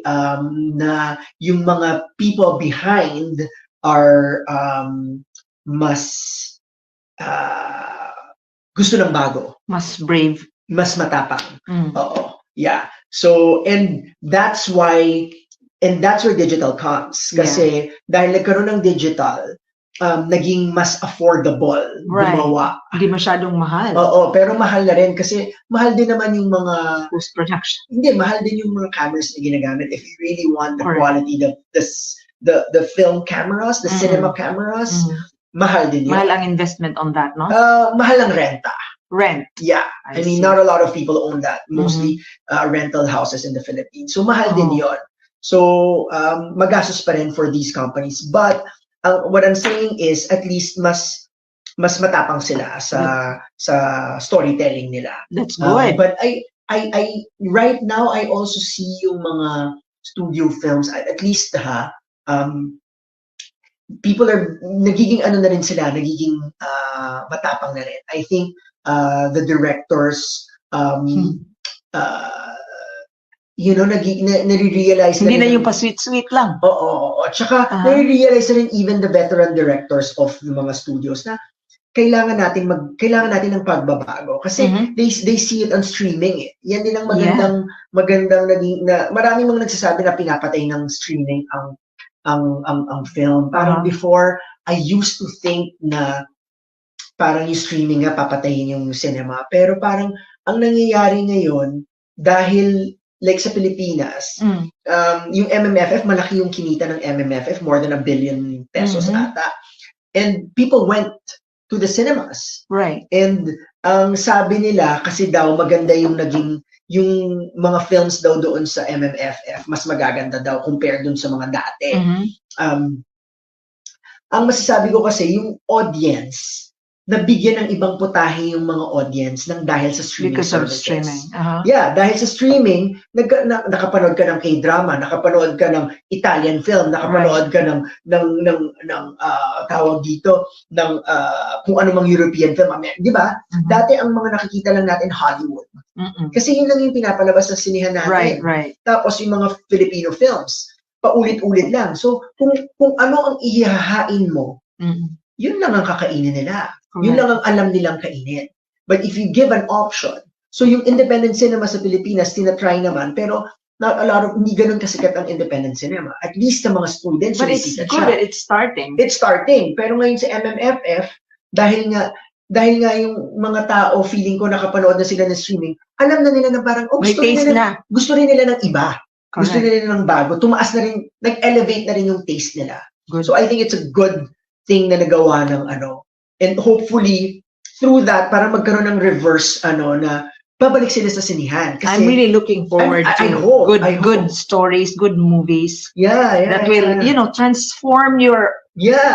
Speaker 3: na yung mga people behind are mas gusto ng bago,
Speaker 2: mas brave,
Speaker 3: mas matapang. Oo, yeah. So and that's where digital comes. Kasi dahil nagkaroon ng digital, naging mas affordable gumawa.
Speaker 2: Hindi masyadong mahal.
Speaker 3: Oo, pero mahal na rin kasi mahal din naman yung mga
Speaker 2: post-production.
Speaker 3: Hindi, mahal din yung mga cameras na ginagamit. If you really want the quality, the film cameras, the cinema cameras, mahal din yun.
Speaker 2: Mahal ang investment on that, no?
Speaker 3: Mahal ang renta.
Speaker 2: Rent.
Speaker 3: Yeah. I mean, not a lot of people own that. Mostly rental houses in the Philippines. So mahal din yun. So magastos pa rin for these companies. But what I'm saying is at least mas matapang sila sa storytelling nila.
Speaker 2: That's good.
Speaker 3: But I right now I also see yung mga studio films at least people are nagiging na rin sila, nagiging matapang na rin. I think the directors nare-realize
Speaker 2: hindi na yung pa-sweet-sweet lang.
Speaker 3: Oo. Tsaka nare-realize na rin even the veteran directors of the mga studios na kailangan natin ng pagbabago kasi they see it on streaming eh. Yan din ang magandang naging na maraming mga nagsasabi na pinapatay ng streaming ang film. Parang before I used to think na parang yung streaming nga papatayin yung cinema, pero parang ang nangyayari ngayon dahil like sa Pilipinas, yung MMFF, malaki yung kinita ng MMFF, more than 1 billion pesos ata. And people went to the cinemas.
Speaker 2: Right.
Speaker 3: And ang sabi nila, kasi daw maganda yung mga films daw doon sa MMFF, mas magaganda daw compared dun sa mga dati. Ang masasabi ko kasi, yung audience, nabigyan ng ibang putahe yung mga audience ng dahil sa streaming
Speaker 2: because
Speaker 3: services.
Speaker 2: Of streaming.
Speaker 3: Yeah, dahil sa streaming, nakapanood ka ng K-drama, nakapanood ka ng Italian film, nakapanood ka ng tawag dito, ng kung ano mang European film. Di ba? Dati ang mga nakikita lang natin Hollywood. Kasi yun lang yung pinapalabas ng sinihan natin.
Speaker 2: Right.
Speaker 3: Tapos yung mga Filipino films, paulit-ulit lang. So, kung ano ang ihahain mo yun lang ang kakainin nila.
Speaker 2: Correct.
Speaker 3: Yun lang ang alam nilang kainin. But if you give an option, so yung independent cinema sa Pilipinas, tinatry naman, pero not a lot of, hindi ganun kasikat ang independent cinema. At least sa mga students,
Speaker 2: But it's
Speaker 3: sumisikat
Speaker 2: good
Speaker 3: siya.
Speaker 2: that it's starting.
Speaker 3: It's starting. Pero ngayon sa MMFF, dahil nga yung mga tao, feeling ko nakapanood na sila ng streaming, alam na nila na parang,
Speaker 2: May taste na.
Speaker 3: Gusto rin nila ng iba.
Speaker 2: Correct.
Speaker 3: Gusto nila ng bago. Tumaas na rin, nag-elevate na rin yung taste nila.
Speaker 2: Good.
Speaker 3: So I think it's a good thing na nagawa ng and hopefully, through that, parang magkaroon ng reverse, na babalik sila sa sinihan. Kasi
Speaker 2: I'm really looking forward
Speaker 3: I
Speaker 2: to
Speaker 3: hope.
Speaker 2: good stories, good movies
Speaker 3: Yeah.
Speaker 2: that will, transform your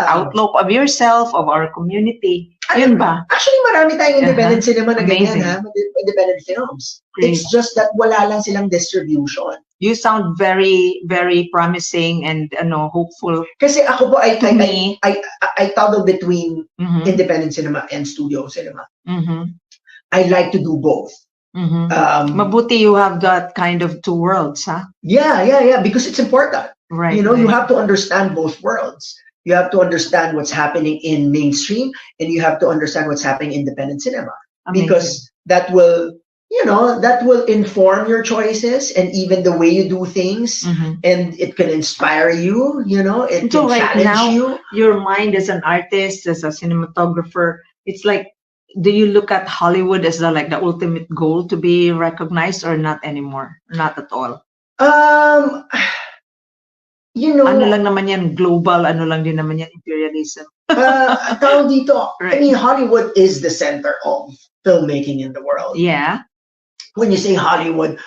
Speaker 2: outlook of yourself, of our community. Yun ba?
Speaker 3: Actually, marami tayong independent cinema na
Speaker 2: Amazing.
Speaker 3: ganyan, independent films.
Speaker 2: Great.
Speaker 3: It's just that wala lang silang distribution.
Speaker 2: You sound very, very promising and hopeful.
Speaker 3: Kasi ako po,
Speaker 2: To me.
Speaker 3: I toggle between
Speaker 2: Mhm.
Speaker 3: independent cinema and studio cinema.
Speaker 2: Mhm.
Speaker 3: I like to do both.
Speaker 2: Mhm.
Speaker 3: Mabuti
Speaker 2: you have that kind of two worlds, huh?
Speaker 3: Yeah, because it's important.
Speaker 2: Right.
Speaker 3: You have to understand both worlds. You have to understand what's happening in mainstream, and you have to understand what's happening in independent cinema.
Speaker 2: Amazing.
Speaker 3: Because that will inform your choices and even the way you do things, and it can inspire you, it
Speaker 2: So
Speaker 3: can
Speaker 2: right
Speaker 3: challenge
Speaker 2: now,
Speaker 3: you.
Speaker 2: your mind as an artist, as a cinematographer, it's like, do you look at Hollywood as the ultimate goal to be recognized, or not anymore? Not at all. Ano lang naman yan, global, ano lang din naman yan, imperialism.
Speaker 3: Tawag dito,
Speaker 2: Right.
Speaker 3: I mean, Hollywood is the center of filmmaking in the world.
Speaker 2: Yeah.
Speaker 3: When you say Hollywood,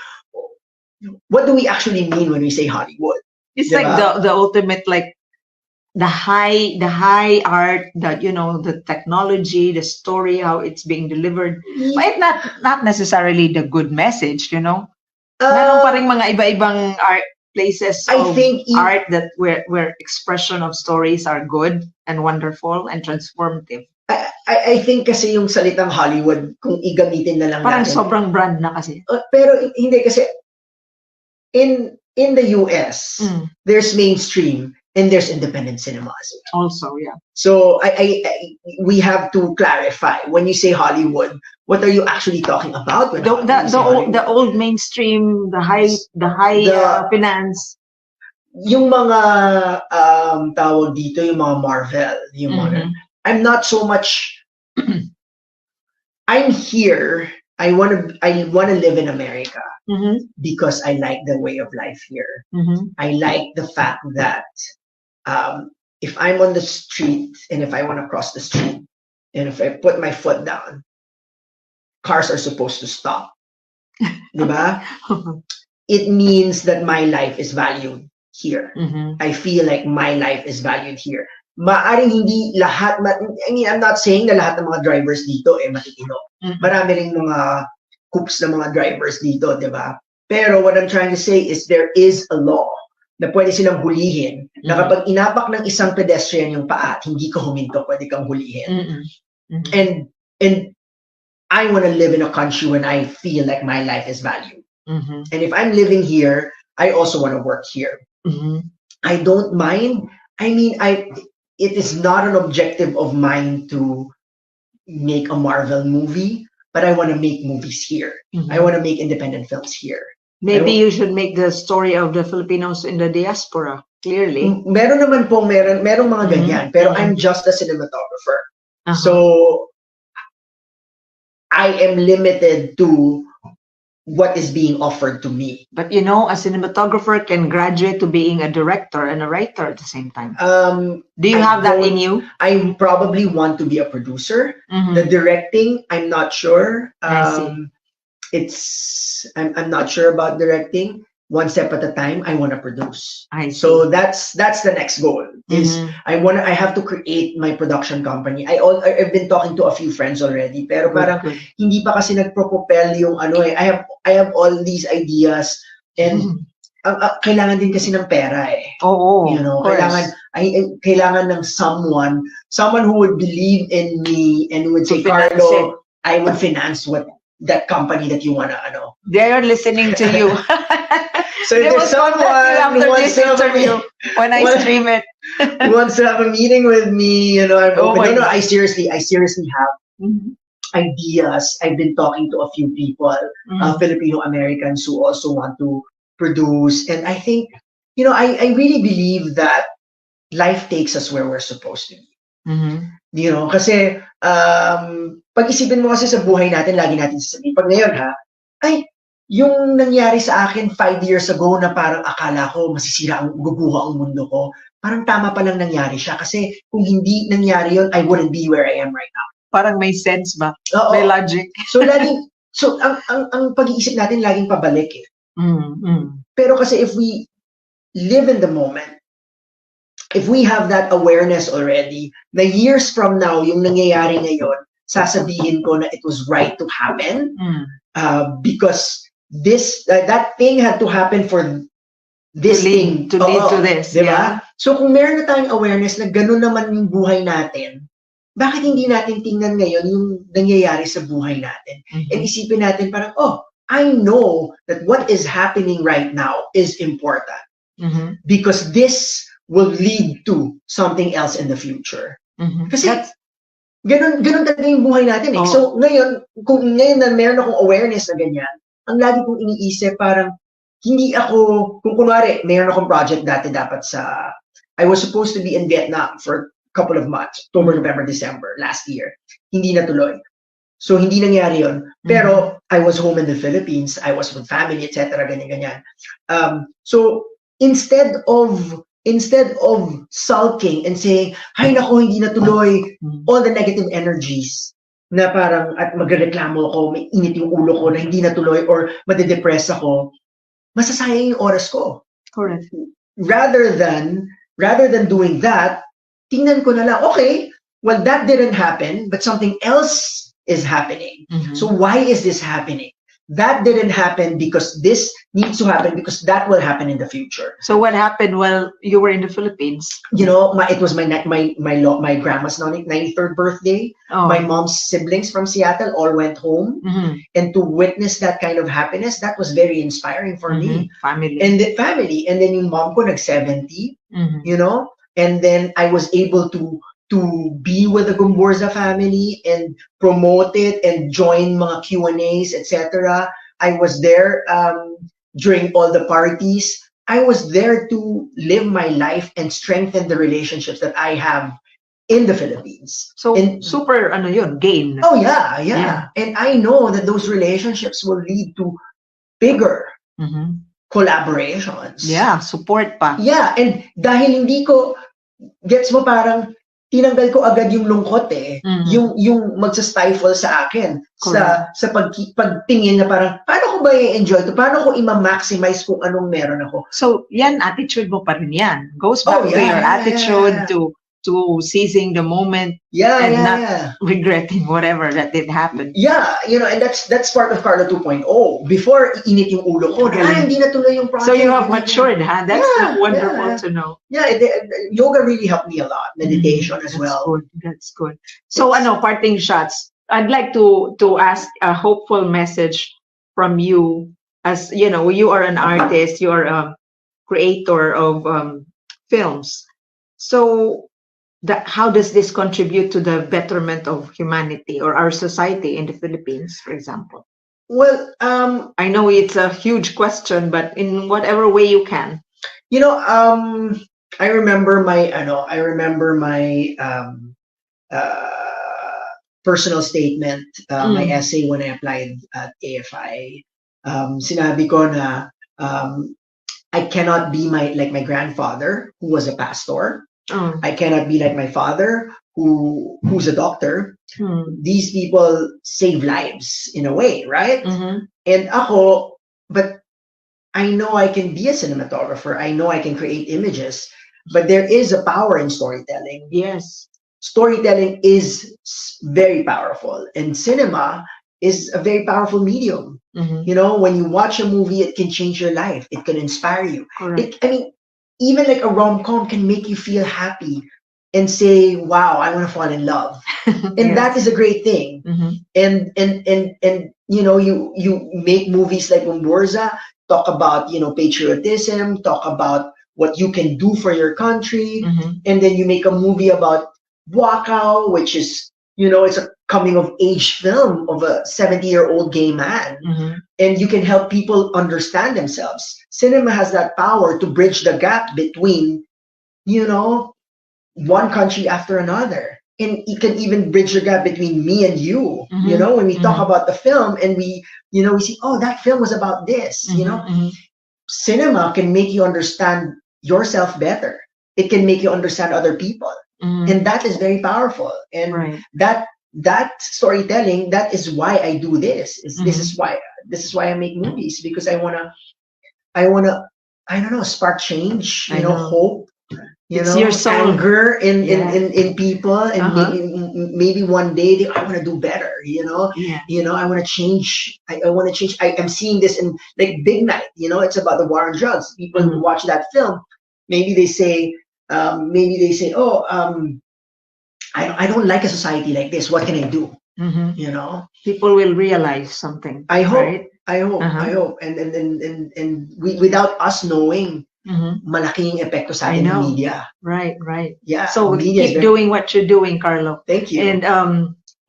Speaker 3: what do we actually mean when we say Hollywood?
Speaker 2: It's
Speaker 3: Diba?
Speaker 2: like the ultimate, the high art, the technology, the story, how it's being delivered. But not necessarily the good message, Meron pa ring mga iba-ibang art places of art that where expression of stories are good and wonderful and transformative.
Speaker 3: I think kasi yung salitang Hollywood, kung igamitin na lang
Speaker 2: Parang
Speaker 3: natin.
Speaker 2: sobrang brand na kasi.
Speaker 3: Pero hindi kasi, in the US, there's mainstream and there's independent cinemas.
Speaker 2: Also, yeah.
Speaker 3: So we have to clarify, when you say Hollywood, what are you actually talking about?
Speaker 2: The old mainstream, the high finance.
Speaker 3: Yung mga tawag dito, yung mga Marvel, yung mga, I'm not so much. I'm here. I want to live in America because I like the way of life here. I like the fact that if I'm on the street and if I want to cross the street and if I put my foot down, cars are supposed to stop. Diba? It means that my life is valued here. I feel like my life is valued here. Maaring hindi lahat, I'm not saying na lahat ng mga drivers dito matitino. Marami ring mga coops na mga drivers dito, diba? Pero what I'm trying to say is there is a law na pwede silang hulihin, na kapag inapak ng isang pedestrian yung paa at hindi ka huminto, pwede kang hulihin. And I want to live in a country when I feel like my life is valued. And if I'm living here, I also want to work here. I don't mind. I mean, it is not an objective of mine to make a Marvel movie, but I want to make movies here. I want to make independent films here.
Speaker 2: Maybe you should make the story of the Filipinos in the diaspora, clearly.
Speaker 3: Meron naman pong, merong mga ganyan, pero I'm just a cinematographer. So, I am limited to what is being offered to me.
Speaker 2: But a cinematographer can graduate to being a director and a writer at the same time. Do you have that in you?
Speaker 3: I probably want to be a producer. The directing, I'm not sure. I'm not sure about directing. One step at a time, I want to produce. So that's the next goal. Is I have to create my production company. I've been talking to a few friends already, pero parang hindi pa kasi nagpropel yung I have all these ideas and kailangan din kasi ng pera
Speaker 2: Oo.
Speaker 3: Kailangan ng someone who would believe in me and would say, Carlo, I would finance that company that you wanna
Speaker 2: They are listening to you.
Speaker 3: So if
Speaker 2: They
Speaker 3: there's
Speaker 2: will contact you
Speaker 3: someone who
Speaker 2: after
Speaker 3: wants
Speaker 2: this
Speaker 3: to have a
Speaker 2: interview when I
Speaker 3: want-
Speaker 2: stream it.
Speaker 3: who wants to have a meeting with me, you know, I'm
Speaker 2: Oh
Speaker 3: open.
Speaker 2: my
Speaker 3: No,
Speaker 2: God.
Speaker 3: I seriously have
Speaker 2: Mhm.
Speaker 3: ideas. I've been talking to a few people,
Speaker 2: Mhm.
Speaker 3: Filipino Americans who also want to produce. And I think, you know, I really believe that life takes us where we're supposed to be.
Speaker 2: Mhm.
Speaker 3: You know, kasi pag-isipin mo kasi sa buhay natin, lagi natin sasabihin, pag ngayon ha, ay, yung nangyari sa akin 5 years ago na parang akala ko masisira ang guguho ang mundo ko, parang tama pa lang nangyari siya. Kasi kung hindi nangyari yun, I wouldn't be where I am right now.
Speaker 2: Parang may sense ba?
Speaker 3: Oo.
Speaker 2: May logic.
Speaker 3: So laging, so ang pag-iisip natin laging pabalik eh.
Speaker 2: Mm, mm.
Speaker 3: Pero kasi if we live in the moment, if we have that awareness already, na years from now, yung nangyayari ngayon, sasabihin ko na it was right to happen because that thing had to happen for this thing.
Speaker 2: To lead to this.
Speaker 3: Diba?
Speaker 2: Yeah.
Speaker 3: So kung meron na tayong awareness na ganun naman yung buhay natin, bakit hindi natin tingnan ngayon yung nangyayari sa buhay natin?
Speaker 2: Mhm.
Speaker 3: And isipin natin parang, oh, I know that what is happening right now is important
Speaker 2: Mhm.
Speaker 3: because this will lead to something else in the future.
Speaker 2: Mhm.
Speaker 3: Kasi ganun talaga yung buhay natin eh.
Speaker 2: Oh.
Speaker 3: So ngayon, kung ngayon na meron akong awareness na ganyan, ang lagi kong iniisip parang hindi ako, kung kunwari, meron akong project dati dapat sa, I was supposed to be in Vietnam for a couple of months, October, November, December, last year. Hindi natuloy. So hindi nangyari yun. Pero I was home in the Philippines, I was with family, etc. Ganyan-ganyan. So instead of sulking and saying, ay nako, hindi natuloy, all the negative energies na parang at magreklamo ako, may init yung ulo ko na hindi natuloy or madedepress ako, masasayang yung oras ko.
Speaker 2: Correct.
Speaker 3: Rather than doing that, tingnan ko na lang, okay, well, that didn't happen, but something else is happening.
Speaker 2: Mhm.
Speaker 3: So why is this happening? That didn't happen because this needs to happen because that will happen in the future.
Speaker 2: So what happened while you were in the Philippines?
Speaker 3: You know, it was my grandma's 93rd birthday.
Speaker 2: Oh.
Speaker 3: My mom's siblings from Seattle all went home.
Speaker 2: Mhm.
Speaker 3: And to witness that kind of happiness, that was very inspiring for me.
Speaker 2: Family.
Speaker 3: And the family. And then yung mom ko nag-70,
Speaker 2: Mhm.
Speaker 3: you know? And then I was able to be with the GomBurZa family and promote it and join mga Q&As, etc. I was there during all the parties. I was there to live my life and strengthen the relationships that I have in the Philippines.
Speaker 2: So
Speaker 3: And
Speaker 2: super ano yun, gain.
Speaker 3: oh yeah. And I know that those relationships will lead to bigger
Speaker 2: Mhm.
Speaker 3: collaborations.
Speaker 2: Yeah, support pa.
Speaker 3: Yeah, and dahil hindi ko gets mo parang tinanggal ko agad yung lungkot eh. Yung magsa-stifle sa akin sa pagtingin na parang paano ko ba i-enjoy to? Paano ko i-maximize kung anong meron ako?
Speaker 2: So, yan attitude mo pa rin yan. Goes back to your attitude to seizing the moment and not regretting whatever that did happen.
Speaker 3: Yeah, you know, and that's part of Carlo 2.0. Before init yung ulo ko, hindi natuloy yung project.
Speaker 2: So you have matured, huh? That's wonderful to know.
Speaker 3: Yeah, yoga really helped me a lot. Meditation as well.
Speaker 2: That's good. So parting shots. I'd like to ask a hopeful message from you. As you know, you are an artist, you are a creator of films. So how does this contribute to the betterment of humanity or our society in the Philippines, for example?
Speaker 3: Well,
Speaker 2: I know it's a huge question, but in whatever way you can.
Speaker 3: You know, I remember my personal statement, my essay when I applied at AFI. Sinabi ko na I cannot be like my grandfather who was a pastor. I cannot be like my father who's a doctor. These people save lives in a way, right? And ako, but I know I can be a cinematographer. I know I can create images, but there is a power in storytelling.
Speaker 2: Yes.
Speaker 3: Storytelling is very powerful, and cinema is a very powerful medium. You know, when you watch a movie, it can change your life. It can inspire you. Even like a rom-com can make you feel happy and say, wow, I want to fall in love. And that is a great thing. And you know, you make movies like GomBurZa, talk about, patriotism, talk about what you can do for your country, and then you make a movie about Bwakaw, which is, it's a coming of age film of a 70-year-old gay man, and you can help people understand themselves. Cinema has that power to bridge the gap between, you know, one country after another. And it can even bridge the gap between me and you, when we talk about the film and we see, oh, that film was about this, cinema can make you understand yourself better. It can make you understand other people. And that is very powerful. And that storytelling, that is why I do this. This is why I make movies, because I wanna I don't know, spark change, hope,
Speaker 2: It's your soul.
Speaker 3: anger in people, and maybe one day I want to do better. I want to change. I want to change. I'm seeing this in like Big Night. It's about the war on drugs. People who watch that film, maybe they say, oh, I don't like a society like this. What can I do?
Speaker 2: People will realize something.
Speaker 3: I hope.
Speaker 2: Right?
Speaker 3: I hope. And without us knowing, malaking epekto sa atin ng media.
Speaker 2: Right.
Speaker 3: Yeah.
Speaker 2: So keep doing what you're doing, Carlo.
Speaker 3: Thank you.
Speaker 2: And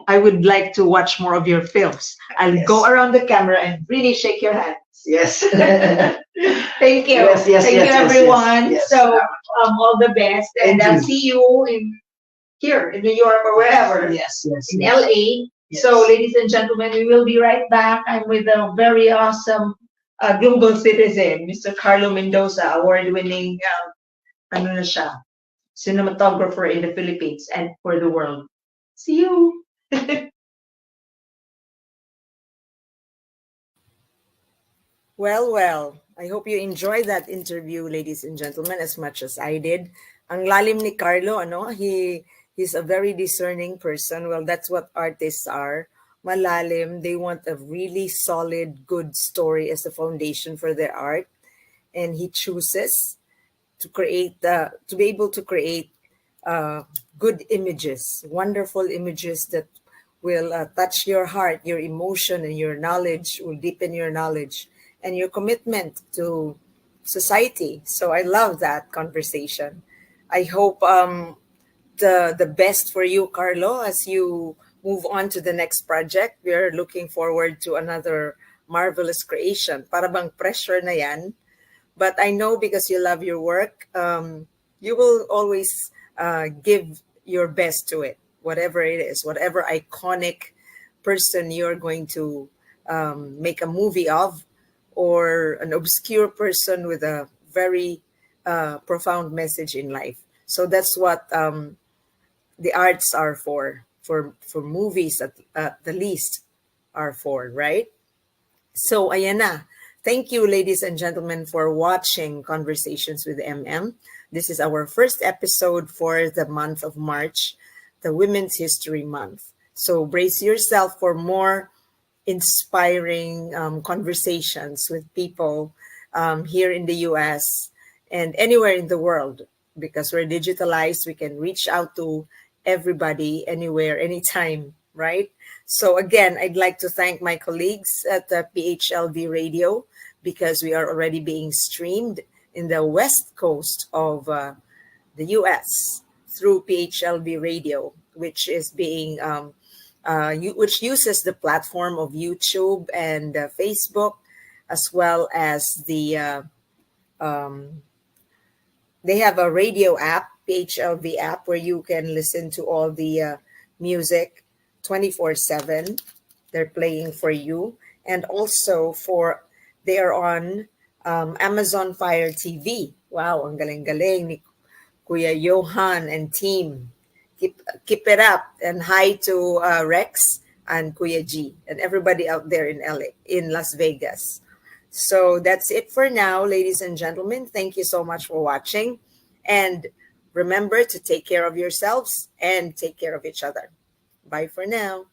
Speaker 2: I would like to watch more of your films. I'll go around the camera and really shake your hand.
Speaker 3: Yes.
Speaker 2: Thank you.
Speaker 3: Yes,
Speaker 2: Thank you, everyone.
Speaker 3: yes.
Speaker 2: So all the best, and I'll see you here in New York or wherever.
Speaker 3: Yes.
Speaker 2: In LA.
Speaker 3: Yes.
Speaker 2: So, ladies and gentlemen, we will be right back. I'm with a very awesome global citizen, Mr. Carlo Mendoza, award-winning cinematographer in the Philippines and for the world. See you.
Speaker 1: Well, I hope you enjoyed that interview, ladies and gentlemen, as much as I did. Ang lalim ni Carlo, he's a very discerning person. Well, that's what artists are. Malalim, they want a really solid, good story as the foundation for their art. And he chooses to be able to create good images, wonderful images that will touch your heart, your emotion, and your knowledge, will deepen your knowledge and your commitment to society. So I love that conversation. I hope the best for you, Carlo, as you move on to the next project. We're looking forward to another marvelous creation. Para bang pressure na yan. But I know because you love your work, you will always give your best to it, whatever it is, whatever iconic person you're going to make a movie of, or an obscure person with a very profound message in life. So that's what the arts are for movies at the least are for, right? So ayan na. Thank you, ladies and gentlemen, for watching Conversations with MM. This is our first episode for the month of March, the Women's History Month. So brace yourself for more inspiring conversations with people here in the US and anywhere in the world. Because we're digitalized, we can reach out to everybody, anywhere, anytime, right? So again, I'd like to thank my colleagues at the PHLV Radio, because we are already being streamed in the west coast of the US through PHLV Radio, which is being which uses the platform of YouTube and Facebook, as well as they have a radio app, PHLV app, where you can listen to all the music 24/7. They're playing for you. And also they are on Amazon Fire TV. Wow, ang galing-galing ni Kuya Johan and team. Keep it up. And hi to Rex and Kuya G and everybody out there in LA, in Las Vegas. So that's it for now, ladies and gentlemen. Thank you so much for watching. And remember to take care of yourselves and take care of each other. Bye for now.